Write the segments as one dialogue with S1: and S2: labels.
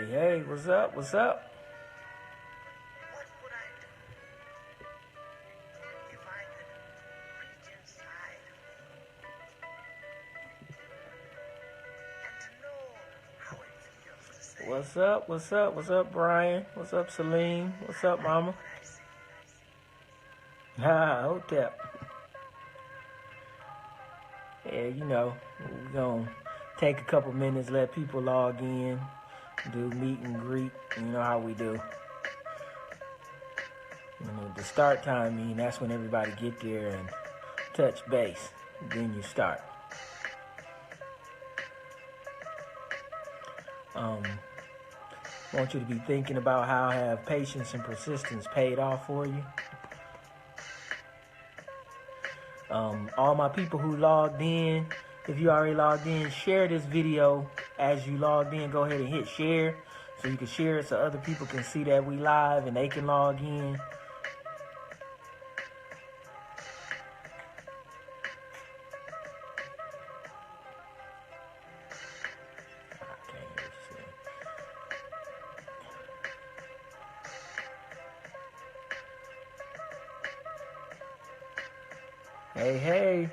S1: Hey, what's up? What's up?
S2: What would I do if I could reach inside of me and to know how it feels to say,
S1: What's up? What's up? What's up, Brian? What's up, Celine? What's up, Mama?
S2: what I see?
S1: Ah, Hotep. Yeah, you know, we're going to take a couple minutes, let people log in, do meet and greet. You know how we do. You know, the start time, that's when everybody get there and touch base. Then you start. I want you to be thinking about how have patience and persistence paid off for you. All my people who logged in, if you already logged in, share this video as you logged in. Go ahead and hit share so you can share it so other people can see that we live and they can log in. Hey, hey.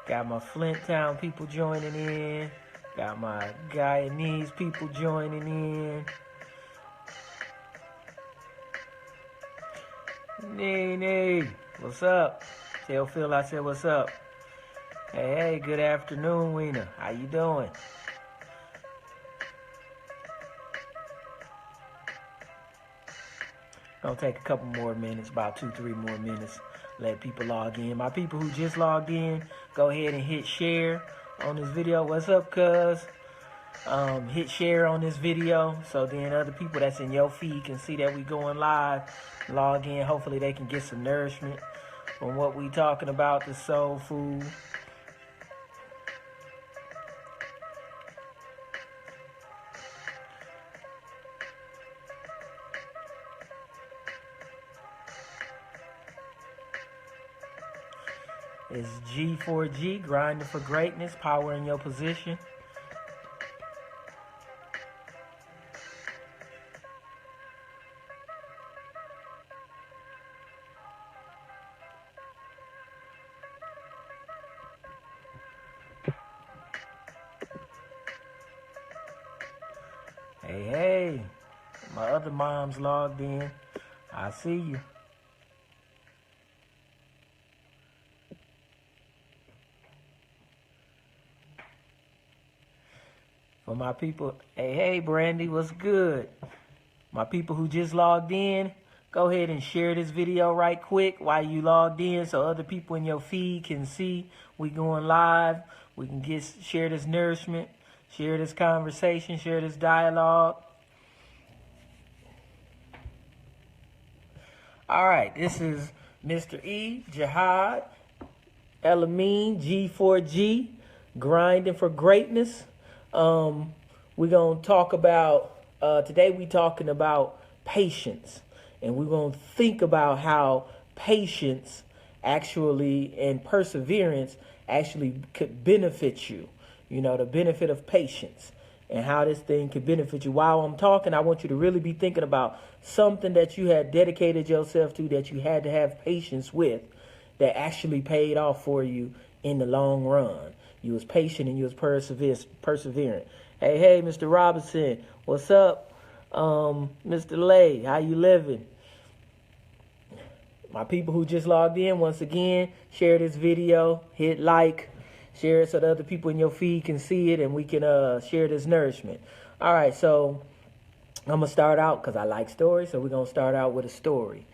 S1: Got my Flint Town people joining in. Got my Guyanese people joining in. Nee, what's up? Tell Phil I said what's up. Hey, good afternoon, Weena. How you doing? Gonna take a couple more minutes, about 2-3 more minutes. Let people log in. My people who just logged in, go ahead and hit share on this video. What's up, cuz? Hit share on this video so then other people that's in your feed can see that we going live. Log in. Hopefully they can get some nourishment from what we talking about, the soul food. It's G4G, grinding for greatness, power in your position. Hey, my other mom's logged in. I see you. For my people, hey, Brandy, what's good? My people who just logged in, go ahead and share this video right quick while you logged in so other people in your feed can see we going live. We can share this nourishment, share this conversation, share this dialogue. All right, this is Mr. E, Jihad, Elamine, G4G, grinding for greatness. We're going to talk about, today we're talking about patience. And we're going to think about how patience actually and perseverance actually could benefit you. You know, the benefit of patience and how this thing could benefit you. While I'm talking, I want you to really be thinking about something that you had dedicated yourself to, that you had to have patience with, that actually paid off for you in the long run. You was patient and you was perseverant. Hey, Mr. Robinson, what's up? Mr. Lay, how you living? My people who just logged in, once again, share this video, hit like, share it so that other people in your feed can see it and we can share this nourishment. All right, so I'm going to start out because I like stories, so we're going to start out with a story.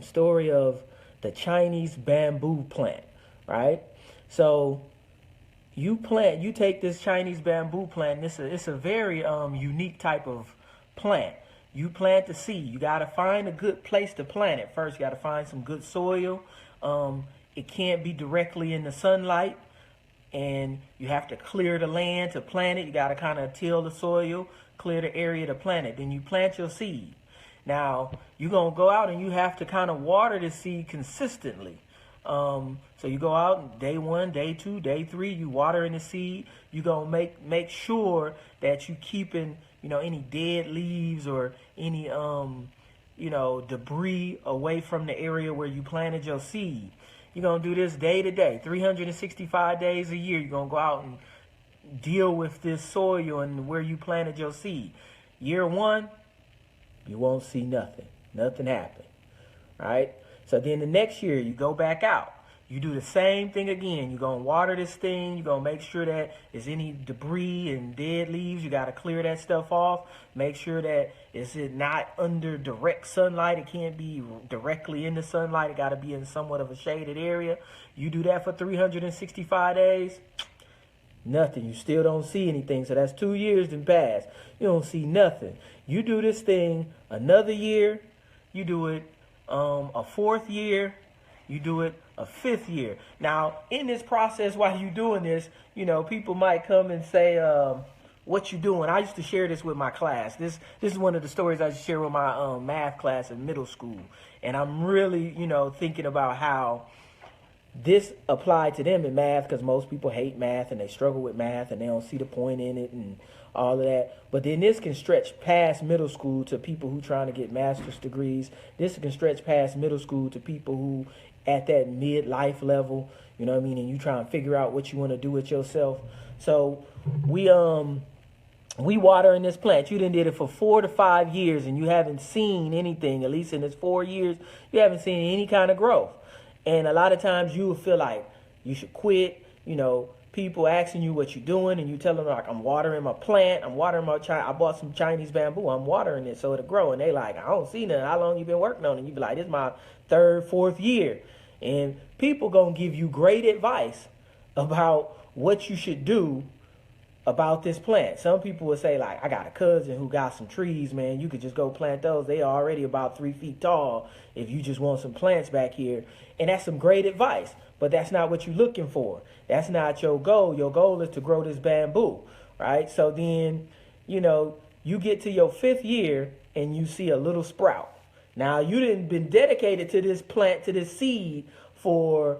S1: Story of the Chinese bamboo plant, right? So you take this Chinese bamboo plant, and it's a very unique type of plant. You plant the seed. You got to find a good place to plant it. First, you got to find some good soil. It can't be directly in the sunlight, and you have to clear the land to plant it. You got to kind of till the soil, clear the area to plant it. Then you plant your seed. Now, you're going to go out and you have to kind of water the seed consistently. So you go out and day 1, day 2, day 3, you watering the seed. You gonna make sure that you keeping, any dead leaves or any debris away from the area where you planted your seed. You're gonna do this day to day, 365 days a year. You're gonna go out and deal with this soil and where you planted your seed. Year 1, you won't see nothing. Nothing happen. Right? So then the next year you go back out. You do the same thing again. You're going to water this thing. You're going to make sure that there's any debris and dead leaves. You got to clear that stuff off. Make sure that it's not under direct sunlight. It can't be directly in the sunlight. It got to be in somewhat of a shaded area. You do that for 365 days. Nothing. You still don't see anything. So that's 2 years then pass. You don't see nothing. You do this thing another year. You do it a 4th year. You do it a 5th year. Now, in this process, while you're doing this, people might come and say, what you doing? I used to share this with my class. This is one of the stories I used to share with my math class in middle school. And I'm really, thinking about how this applied to them in math, because most people hate math and they struggle with math and they don't see the point in it and all of that. But then this can stretch past middle school to people who trying to get master's degrees. This can stretch past middle school to people who at that midlife level, and you try and figure out what you want to do with yourself. So we watering this plant. You done did it for 4 to 5 years and you haven't seen anything, at least in this 4 years, you haven't seen any kind of growth. And a lot of times you will feel like you should quit, people asking you what you're doing and you tell them like, I'm watering my plant, I bought some Chinese bamboo, I'm watering it so it'll grow. And they like, I don't see nothing. How long you been working on it? And you be like, this is my 3rd, 4th year. And people gonna give you great advice about what you should do about this plant. Some people will say like, I got a cousin who got some trees, man. You could just go plant those. They are already about 3 feet tall if you just want some plants back here. And that's some great advice, but that's not what you're looking for. That's not your goal. Your goal is to grow this bamboo, right? So then, you get to your 5th year and you see a little sprout. Now, you didn't been dedicated to this plant, to this seed for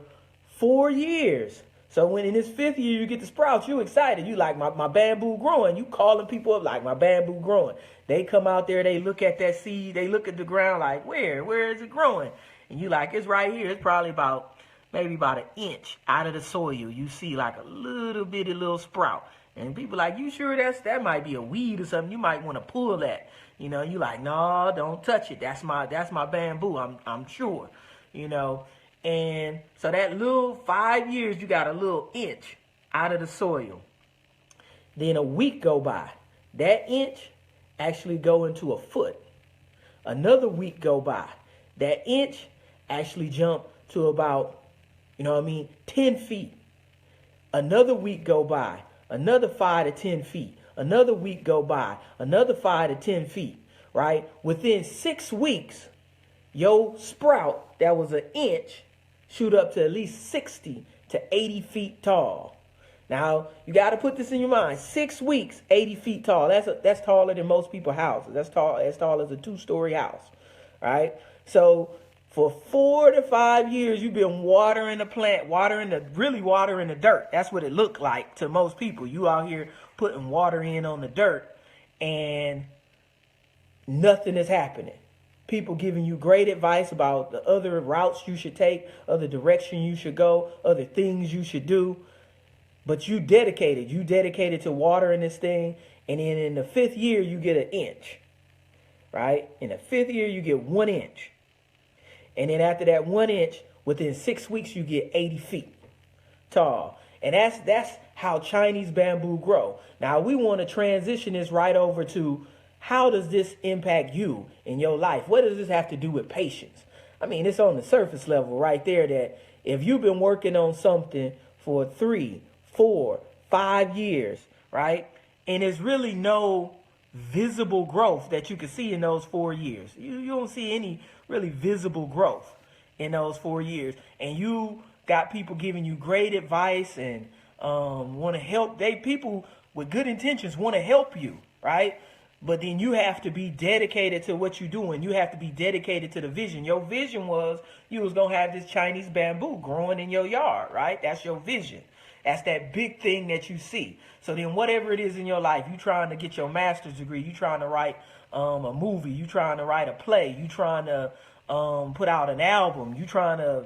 S1: 4 years. So when in this 5th year you get the sprouts, you excited. You like, my bamboo growing. You calling people up like, my bamboo growing. They come out there, they look at that seed, they look at the ground like, where is it growing? And you like, it's right here. It's probably maybe about an inch out of the soil. You see like a little bitty little sprout. And people like, you sure that might be a weed or something? You might want to pull that. You like, no, don't touch it. That's my bamboo. I'm sure. And so that little 5 years, you got a little inch out of the soil. Then a week go by. That inch actually go into a foot. Another week go by. That inch actually jump to about, 10 feet. Another week go by. Another 5 to 10 feet. Another week go by. Another 5 to 10 feet. Right? Within 6 weeks, your sprout that was an inch shoot up to at least 60 to 80 feet tall. Now, you got to put this in your mind. 6 weeks, 80 feet tall. That's taller than most people's houses. That's tall as a 2-story house. Right? So for 4 to 5 years, you've been watering the plant, watering the dirt. That's what it looked like to most people. You out here putting water in on the dirt and nothing is happening. People giving you great advice about the other routes you should take, other direction you should go, other things you should do. But you dedicated to watering this thing. And then in the 5th year, you get an inch, right? In the 5th year, you get 1 inch. And then after that 1 inch, within 6 weeks, you get 80 feet tall. And that's how Chinese bamboo grow. Now, we want to transition this right over to how does this impact you in your life? What does this have to do with patience? I mean, it's on the surface level right there that if you've been working on something for 3, 4, 5 years, right? And there's really no visible growth that you can see in those 4 years. You don't see any really visible growth in those 4 years. And you got people giving you great advice and want to help. People with good intentions want to help you, right? But then you have to be dedicated to what you're doing. You have to be dedicated to the vision. Your vision was you was going to have this Chinese bamboo growing in your yard, right? That's your vision. That's that big thing that you see. So then whatever it is in your life, you trying to get your master's degree, you trying to write a movie, you trying to write a play, you trying to put out an album, you trying to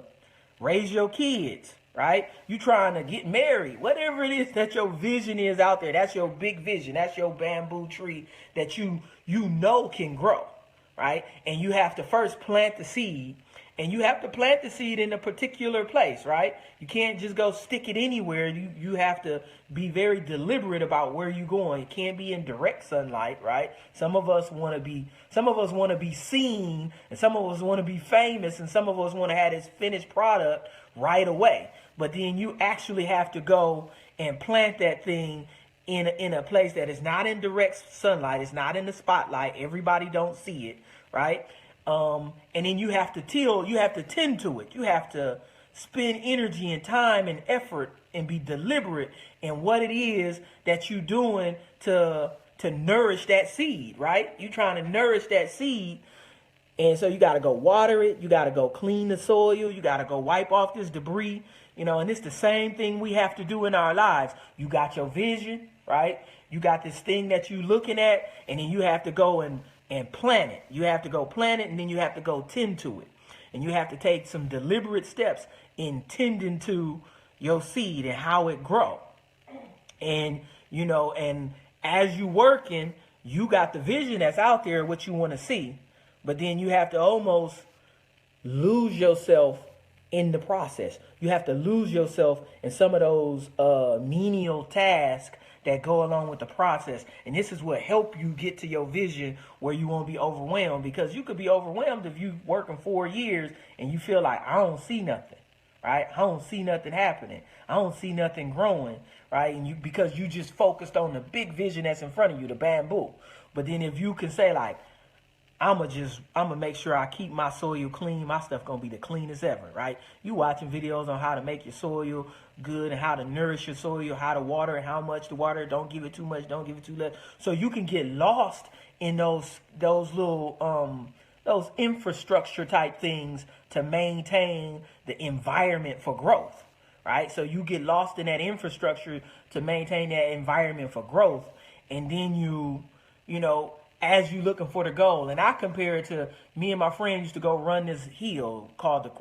S1: raise your kids, right? You trying to get married, whatever it is that your vision is out there, that's your big vision. That's your bamboo tree that you know can grow, right? And you have to first plant the seed, and you have to plant the seed in a particular place, right? You can't just go stick it anywhere. You have to be very deliberate about where you're going. It can't be in direct sunlight, right? Some of us want to be seen, and some of us want to be famous, and some of us want to have this finished product right away. But then you actually have to go and plant that thing in a place that is not in direct sunlight. It's not in the spotlight. Everybody don't see it, right? And then you have to tend to it. You have to spend energy and time and effort and be deliberate in what it is that you're doing to nourish that seed, right? You're trying to nourish that seed. And so you got to go water it. You got to go clean the soil. You got to go wipe off this debris, and it's the same thing we have to do in our lives. You got your vision, right? You got this thing that you're looking at, and then you have to go and plant it. You have to go plant it, and then you have to go tend to it. And you have to take some deliberate steps in tending to your seed and how it grows. And, and as you working, you got the vision that's out there, what you want to see. But then you have to almost lose yourself in the process. You have to lose yourself in some of those menial tasks that go along with the process. And this is what help you get to your vision where you won't be overwhelmed, because you could be overwhelmed if you working 4 years and you feel like, I don't see nothing, right? I don't see nothing happening. I don't see nothing growing, right? And because you just focused on the big vision that's in front of you, the bamboo. But then if you can say like, I'm gonna make sure I keep my soil clean. My stuff gonna be the cleanest ever, right? You watching videos on how to make your soil good and how to nourish your soil, how to water it, how much to water it. Don't give it too much, don't give it too little. So you can get lost in those little those infrastructure type things to maintain the environment for growth, right? So you get lost in that infrastructure to maintain that environment for growth, and then you as you looking for the goal. And I compare it to me and my friend used to go run this hill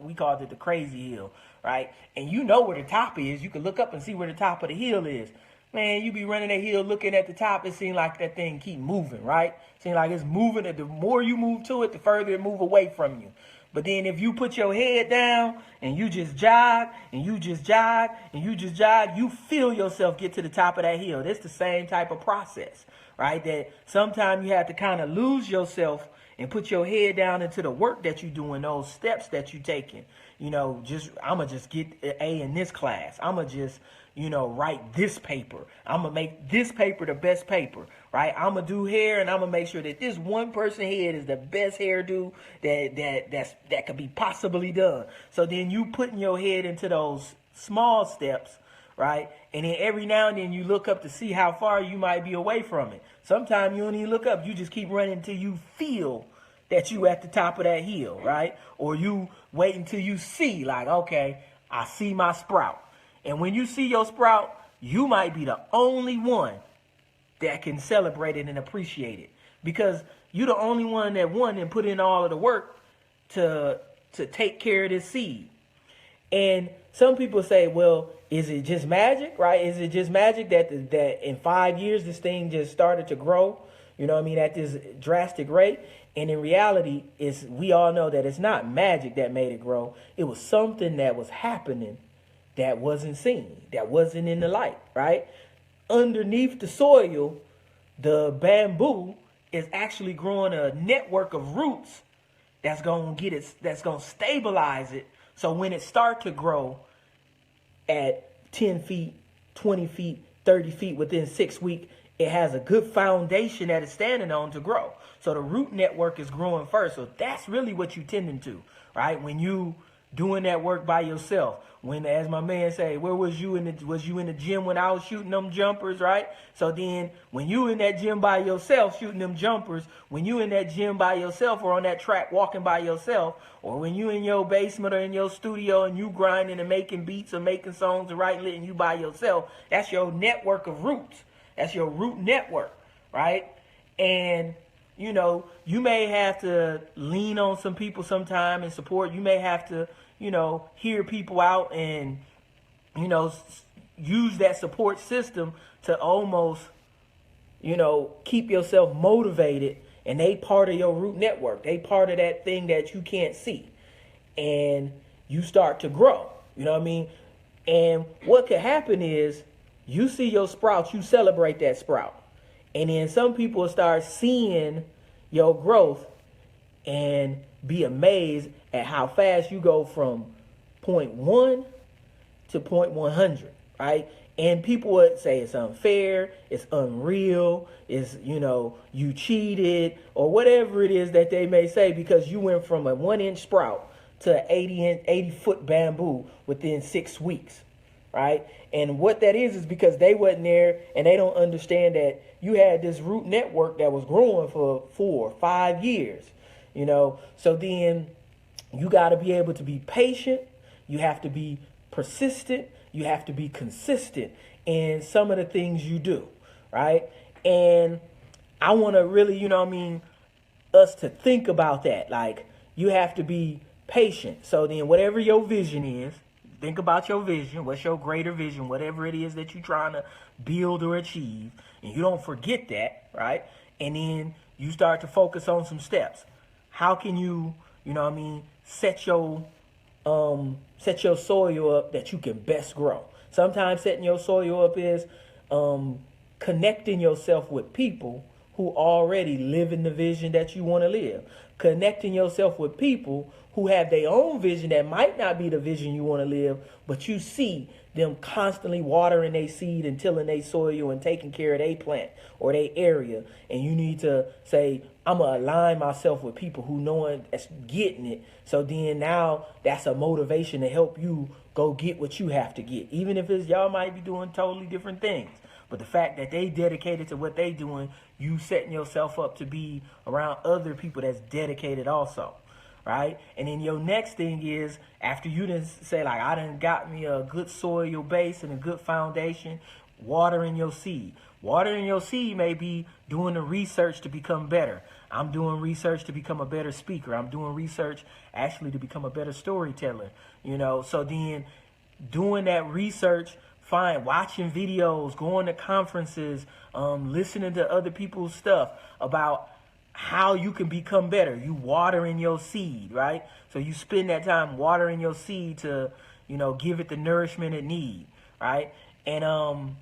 S1: we called it the Crazy Hill, right? And you know where the top is. You can look up and see where the top of the hill is. Man, you be running that hill looking at the top, it seems like that thing keep moving, right? Seems like it's moving, and the more you move to it, the further it move away from you. But then if you put your head down and you just jog and you just jog and you just jog, you feel yourself get to the top of that hill. That's the same type of process, right? That sometimes you have to kind of lose yourself and put your head down into the work that you're doing, those steps that you're taking. I'm going to just get an A in this class. I'm going to just, write this paper. I'm going to make this paper the best paper, right? I'm going to do hair, and I'm going to make sure that this one person head is the best hairdo that could be possibly done. So then you putting your head into those small steps, right? And then every now and then you look up to see how far you might be away from it. Sometimes you don't even look up. You just keep running until you feel that you at the top of that hill, right? Or you wait until you see, like, okay, I see my sprout. And when you see your sprout, you might be the only one that can celebrate it and appreciate it, because you're the only one that won and put in all of the work to take care of this seed. And some people say, well, is it just magic, right? Is it just magic that in 5 years this thing just started to grow, at this drastic rate? And in reality, we all know that it's not magic that made it grow. It was something that was happening that wasn't seen, that wasn't in the light, right? Underneath the soil, the bamboo is actually growing a network of roots that's going to stabilize it. So when it starts to grow at 10 feet, 20 feet, 30 feet within 6 weeks, it has a good foundation that it's standing on to grow. So the root network is growing first. So that's really what you're tending to, right? When you doing that work by yourself. When, as my man say, where was you was you in the gym when I was shooting them jumpers, right? So then when you in that gym by yourself shooting them jumpers, when you in that gym by yourself or on that track walking by yourself, or when you in your basement or in your studio and you grinding and making beats or making songs and writing and you by yourself, that's your network of roots. That's your root network, right? And you know, you may have to lean on some people sometime and support. You may have to, you know, hear people out and, you know, use that support system to almost, you know, keep yourself motivated. And they part of your root network. They part of that thing that you can't see. And you start to grow. You know what I mean? And what could happen is you see your sprouts, you celebrate that sprout. And then some people start seeing your growth and be amazed at how fast you go from point 1 to point 100, right? And people would say it's unfair, it's unreal, it's, you know, you cheated, or whatever it is that they may say, because you went from a 1-inch sprout to an 80-foot bamboo within 6 weeks, right? And what that is because they wasn't there and they don't understand that you had this root network that was growing for 4 or 5 years, you know. So then you got to be able to be patient. You have to be persistent. You have to be consistent in some of the things you do, right? And I want to really, you know what I mean, us to think about that. Like, you have to be patient. So then whatever your vision is, think about your vision. What's your greater vision? Whatever it is that you're trying to build or achieve. And you don't forget that, right? And then you start to focus on some steps. How can you, you know what I mean, set your soil up that you can best grow? Sometimes setting your soil up is connecting yourself with people who already live in the vision that you want to live. Connecting yourself with people who have their own vision that might not be the vision you want to live, but you see them constantly watering their seed and tilling their soil and taking care of their plant or their area. And you need to say, I'm going to align myself with people who know that's getting it. So then now that's a motivation to help you go get what you have to get. Even if it's y'all might be doing totally different things. But the fact that they dedicated to what they doing, you setting yourself up to be around other people that's dedicated also. Right? And then your next thing is, after you done say, like, I done got me a good soil base and a good foundation, watering your seed. Watering your seed may be doing the research to become better. I'm doing research to become a better speaker. I'm doing research actually to become a better storyteller. You know, so then doing that research, watching videos, going to conferences, listening to other people's stuff about how you can become better. You watering your seed, right? So you spend that time watering your seed to, you know, give it the nourishment it needs, right? And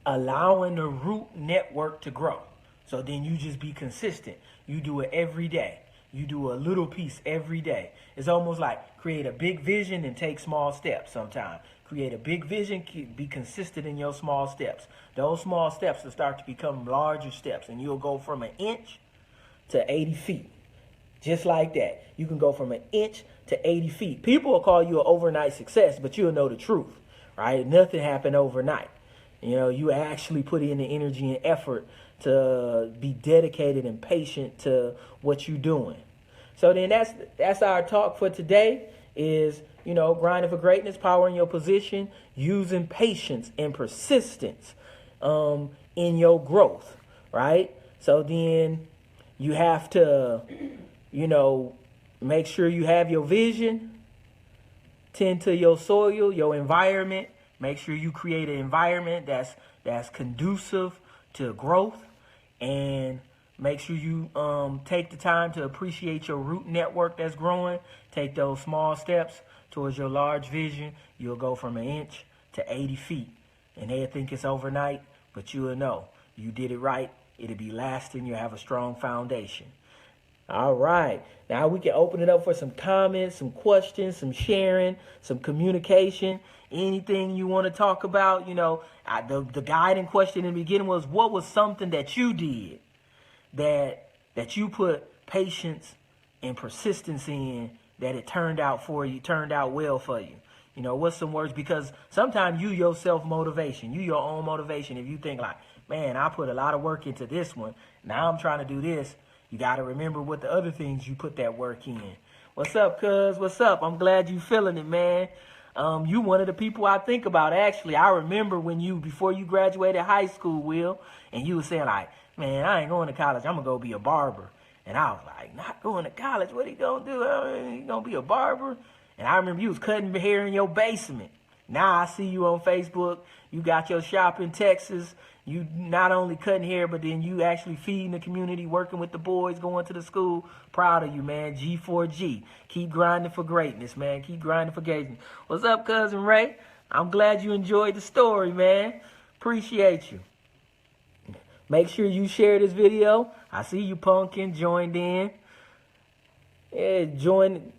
S1: allowing the root network to grow. So then you just be consistent. You do it every day. You do a little piece every day. It's almost like create a big vision and take small steps sometimes. Create a big vision, be consistent in your small steps. Those small steps will start to become larger steps, and you'll go from 1 inch to 80 feet. Just like that. You can go from 1 inch to 80 feet. People will call you an overnight success, but you'll know the truth, right? Nothing happened overnight. You know, you actually put in the energy and effort to be dedicated and patient to what you're doing. So then that's our talk for today is, you know, grinding for greatness, power in your position, using patience and persistence in your growth, right? So then you have to, you know, make sure you have your vision, tend to your soil, your environment. Make sure you create an environment that's conducive to growth, and make sure you take the time to appreciate your root network that's growing. Take those small steps towards your large vision. You'll go from 1 inch to 80 feet. And they'll think it's overnight, but you'll know. You did it right. It'll be lasting. You'll have a strong foundation. All right. Now we can open it up for some comments, some questions, some sharing, some communication. Anything you want to talk about. You know, the guiding question in the beginning was, what was something that you did that you put patience and persistence in that it turned out for you, turned out well for you? You know, what's some words? Because sometimes you your self-motivation, you your own motivation. If you think like, man, I put a lot of work into this one. Now I'm trying to do this. You got to remember what the other things you put that work in. What's up, cuz? What's up? I'm glad you feeling it, man. You one of the people I think about, actually. I remember when before you graduated high school, Will, and you were saying like, man, I ain't going to college. I'm going to go be a barber. And I was like, not going to college? What he going to do? He going to be a barber? And I remember you was cutting hair in your basement. Now I see you on Facebook. You got your shop in Texas. You not only cutting hair, but then you actually feeding the community, working with the boys, going to the school. Proud of you, man. G4G. Keep grinding for greatness, man. Keep grinding for greatness. What's up, Cousin Ray? I'm glad you enjoyed the story, man. Appreciate you. Make sure you share this video. I see you, Pumpkin, joined in. Yeah, join.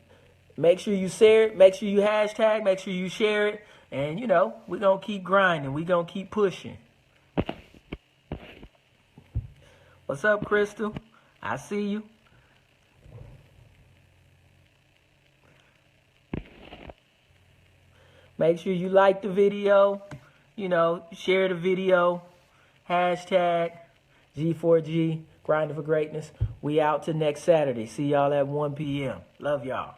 S1: Make sure you share it. Make sure you hashtag. Make sure you share it. And, you know, we're going to keep grinding. We're going to keep pushing. What's up, Crystal? I see you. Make sure you like the video. You know, share the video. Hashtag G4G, grinding for greatness. We out till next Saturday. See y'all at 1 p.m. Love y'all.